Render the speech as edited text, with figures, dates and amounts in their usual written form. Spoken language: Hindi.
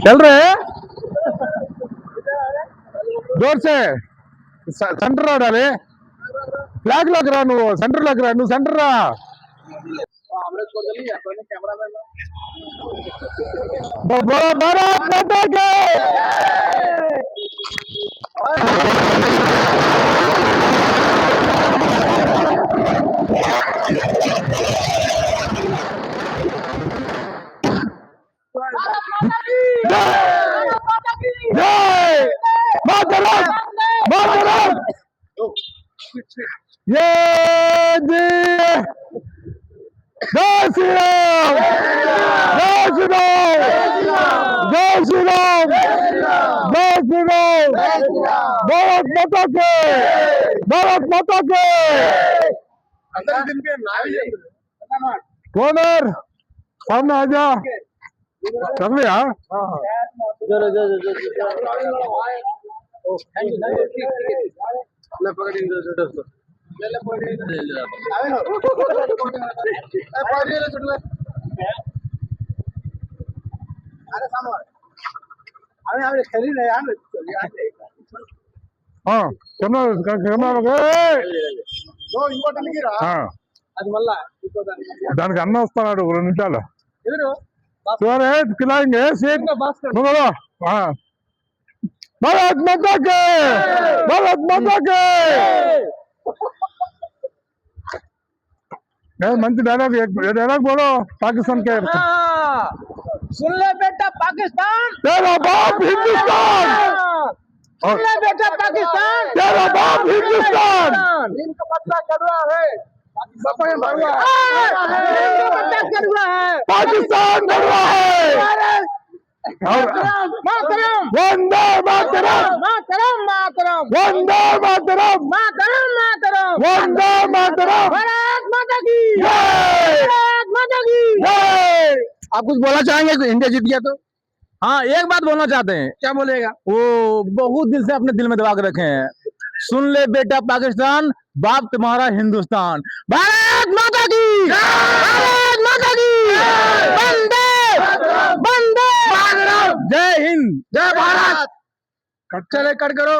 चल रहे जोर से सेंटर रा डाले फ्लैग लग रहा नु सेंटर लग रहा नु सेंटर रा भारत माता के जय मातरम मातरम ये जय श्री राम जय श्री राम जय श्री राम जय श्री राम भारत माता के भारत माता के कौन सामने आ जा कर लिया దానికి అన్న వస్తున్నాడు 2 నిమిషాలు खिलाएंगे भारत माता के भारत माता के मंच डायलॉग डायलॉग बोलो पाकिस्तान के सुन ले बेटा पाकिस्तान तेरा बाप हिंदुस्तान सुन ले बेटा पाकिस्तान तेरा बाप हिंदुस्तान इनका पता कर रहा है पाकिस्तान बढ़ रहा है पाकिस्तान बढ़ रहा है मातरम वंदे मातरम मातरम मातरम वंदे मातरम मातरम मातरम वंदे मातरम भारत माता की जय भारत माता की जय। आप कुछ बोलना चाहेंगे इंडिया जीत गया तो? हाँ, एक बात बोलना चाहते हैं। क्या बोलेगा? वो बहुत दिल से अपने दिल में दबा के रखे हैं, सुन ले बेटा पाकिस्तान बाप तुम्हारा हिंदुस्तान। भारत माता की भारत माता की वंदे वंदे जय हिंद जय भारत। कट चले कट करो।